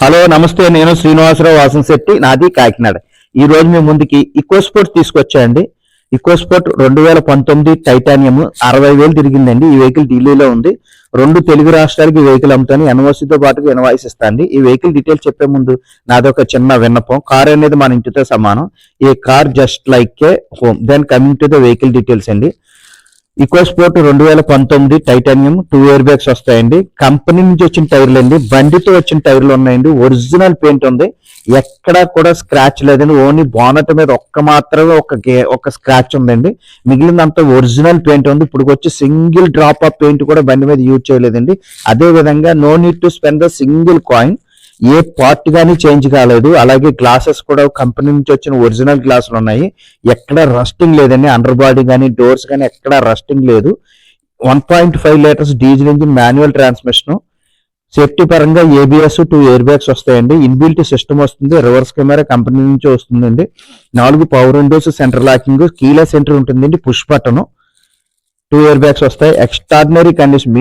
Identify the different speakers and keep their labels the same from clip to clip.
Speaker 1: Hello నమస్తే, నేను శ్రీనివాసరావు వాసంశెట్టి, నాది కాకినాడ. ఈ రోజు మీ ముందుకి ఈకోస్పోర్ట్ తీసుకొచ్చాయండి. ఈకోస్పోర్ట్ 2019 టైటానియం 60,000 తిరిగిందండి. ఈ వెహికల్ ఢిల్లీలో ఉంది. 2 తెలుగు రాష్ట్రాలకి ఈ వెహికల్ అమ్ముతాను. ఎన్ఓసితో పాటు ఇన్వాయిస్ ఇస్తాండి. ఈ వెహికల్ డీటెయిల్స్ చెప్పే ముందు నాదొక చిన్న విన్నపం. కార్ అనేది మన ఇంటితో సమానం. ఈ car just like a home. Then coming to the vehicle details అండి. ఈకోస్పోర్ట్ 2019 టైటానియం 2 ఇయర్ బ్యాగ్స్ వస్తాయండి. కంపెనీ నుంచి వచ్చిన టైర్లు అండి, బండితో వచ్చిన టైర్లు ఉన్నాయండి. ఒరిజినల్ పెయింట్ ఉంది, ఎక్కడా కూడా స్క్రాచ్ లేదండి. ఓన్లీ బానట్ మీద మాత్రమే ఒక స్క్రాచ్ ఉందండి. మిగిలినంతా ఒరిజినల్ పెయింట్ ఉంది. ఇప్పుడు వచ్చి సింగిల్ డ్రాప్ ఆఫ్ పెయింట్ కూడా బండి మీద యూజ్ చేయలేదండి. అదే విధంగా no need to spend the single coin. A part కానీ చేంజ్ కాలేదు. అలాగే గ్లాసెస్ కూడా కంపెనీ నుంచి వచ్చిన ఒరిజినల్ గ్లాసులు ఉన్నాయి. ఎక్కడ రస్టింగ్ లేదండి. అండర్ బాడీ కానీ డోర్స్ కానీ ఎక్కడ రస్టింగ్ లేదు. 1.5 litres diesel engine, manual transmission. Safety పరంగా ఏబిఎస్ 2 ఇయర్ బ్యాగ్స్ వస్తాయండి. ఇన్బిల్ట్ సిస్టమ్ వస్తుంది. రివర్స్ కెమెరా కంపెనీ నుంచి వస్తుందండి. 4 power Windows, centre locking, keyless entry ఉంటుందండి, పుష్ బటన్. 2 ఇయర్ బ్యాగ్స్ వస్తాయి. Extraordinary condition,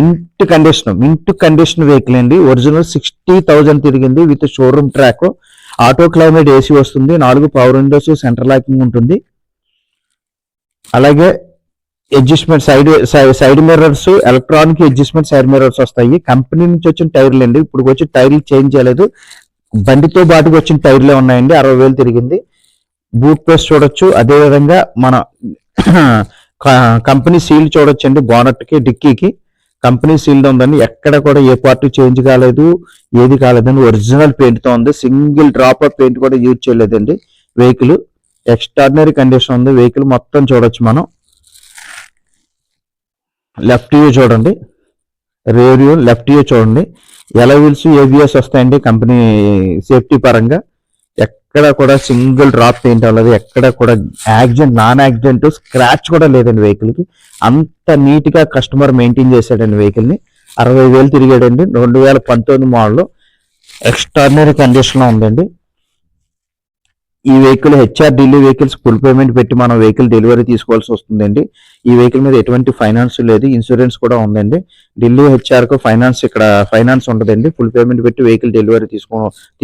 Speaker 1: mint condition vehicle అండి. ఒరిజినల్ 60,000 తిరిగింది with showroom track. Auto climate AC వస్తుంది. 4 పవర్ విండోస్, సెంటర్ లాకింగ్ ఉంటుంది. అలాగే adjustment side mirrors, electronic adjustment side mirrors వస్తాయి. Company నుంచి వచ్చిన టైర్లు అండి. ఇప్పుడు వచ్చి టైర్లు చేంజ్ చేయలేదు. బండితో పాటుకు వచ్చిన టైర్లే ఉన్నాయండి. 60,000 తిరిగింది. బూట్ ప్రెస్ చూడొచ్చు. అదేవిధంగా మన కంపెనీ సీల్ చూడొచ్చండి. బానట్ కి, డిక్కీకి కంపెనీ సీల్ ఉందండి. ఎక్కడ కూడా ఏ పార్ట్ చేంజ్ కాలేదు, ఏది కాలేదండి. ఒరిజినల్ పెయింట్ తో ఉంది. సింగిల్ డ్రాప్ ఆఫ్ పెయింట్ కూడా యూజ్ చేయలేదండి. వెహికల్ ఎక్స్ట్రాడినరీ కండిషన్ ఉంది. వెహికల్ మొత్తం చూడొచ్చు మనం. లెఫ్ట్ వ్యూ చూడండి, రేర్ వ్యూ, లెఫ్ట్ వ్యూ చూడండి. ఎలా వీల్స్, ఏబిఎస్ వస్తాయండి కంపెనీ సేఫ్టీ పరంగా. ఎక్కడ కూడా సింగిల్ డ్రాప్ పెయింట్ అవ్వలేదు. ఎక్కడ కూడా యాక్సిడెంట్, నాన్ యాక్సిడెంట్, స్క్రాచ్ కూడా లేదండి వెహికల్ కి. అంత నీట్ గా కస్టమర్ మెయింటైన్ చేశాడండి వెహికల్ ని. 60,000 తిరిగాడండి. 2019 మోడల్. ఎక్స్ట్రాడినరీ కండిషన్ లో ఉందండి. ఈ vehicle HR Delhi vehicles full payment పెట్టి మనం వెహికల్ డెలివరీ తీసుకోవాల్సి వస్తుందండి. ఈ వెహికల్ మీద ఎటువంటి ఫైనాన్స్ లేదు, ఇన్సూరెన్స్ కూడా ఉందండి. ఢిల్లీ హెచ్ఆర్ కు ఫైనాన్స్, ఇక్కడ ఫైనాన్స్ ఉండదండి. ఫుల్ పేమెంట్ పెట్టి వెహికల్ డెలివరీ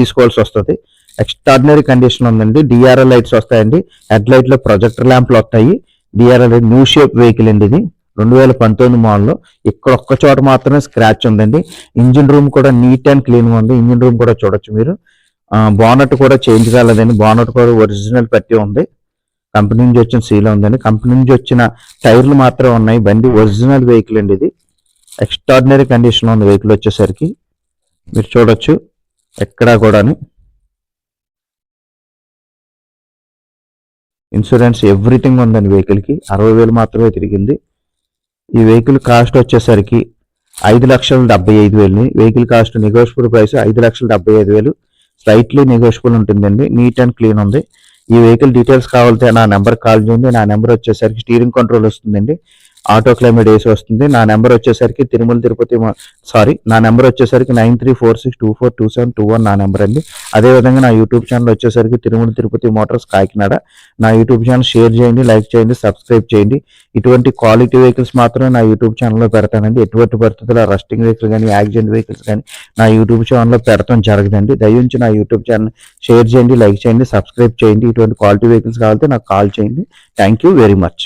Speaker 1: తీసుకోవాల్సి వస్తుంది. ఎక్స్ట్రాడినరీ కండిషన్ ఉందండి. డిఆర్ఎల్ లైట్స్ వస్తాయండి. హెడ్ లైట్ లో ప్రొజెక్టర్ ల్యాంప్లు వస్తాయి. డిఆర్ఎల్ న్యూ షేప్ వెహికల్ అండి ఇది. 2019 మోడల్. ఇక్కడ ఒక్క చోట మాత్రమే స్క్రాచ్ ఉందండి. ఇంజిన్ రూమ్ కూడా నీట్ అండ్ క్లీన్ గా ఉంది. ఇంజిన్ రూమ్ కూడా చూడొచ్చు మీరు. బానట్ కూడా చేంజ్ కాలేదండి. బానట్ కూడా ఒరిజినల్ పెట్టి ఉంది. కంపెనీ నుంచి వచ్చిన సీల్ ఉందండి. కంపెనీ నుంచి వచ్చిన టైర్లు మాత్రమే ఉన్నాయి. బండి ఒరిజినల్ వెహికల్ అండి ఇది. ఎక్స్ట్రాడినరీ కండిషన్ లో ఉంది వెహికల్ వచ్చేసరికి. మీరు చూడొచ్చు ఎక్కడా కూడా. ఇన్సూరెన్స్ ఎవ్రీథింగ్ ఉందండి వెహికల్ కి. 60,000 మాత్రమే తిరిగింది. ఈ వెహికల్ కాస్ట్ వచ్చేసరికి 5,75,000. Vehicle cost negotiable price 5,75,000. Slightly negotiable ఉంటుందండి. నీట్ అండ్ క్లీన్ ఉంది. ఈ వెహికల్ డీటెయిల్స్ కావాలంటే నా నెంబర్ కాల్ చేయండి. నా నెంబర్ వచ్చేసరికి స్టీరింగ్ కంట్రోల్ వస్తుందండి. ఆటో క్లైమేట్ ఏసీ వస్తుంది. నా నెంబర్ వచ్చేసరికి నా నెంబర్ వచ్చేసరికి 9346242721 నా నెంబర్ అండి. అదేవిధంగా నా యూట్యూబ్ ఛానల్ వచ్చేసరికి తిరుమల తిరుపతి మోటార్స్ కాకినాడ. నా యూట్యూబ్ ఛానల్ షేర్ చేయండి, లైక్ చేయండి, సబ్స్క్రైబ్ చేయండి. ఇటువంటి క్వాలిటీ వెహికల్స్ మాత్రమే నా యూట్యూబ్ ఛానల్లో పెడతానండి. ఎటువంటి పరిస్థితుల్లో రస్టింగ్ వెహికల్స్ కానీ, యాక్సిడెంట్ వెహికల్స్ కానీ నా యూట్యూబ్ ఛానల్లో పెడతాం జరగదండి. దయించి నా యూట్యూబ్ ఛానల్ షేర్ చేయండి, లైక్ చేయండి, సబ్స్క్రైబ్ చేయండి. ఇటువంటి క్వాలిటీ వెహికల్స్ కావాలంటే నాకు కాల్ చేయండి. Thank you very much.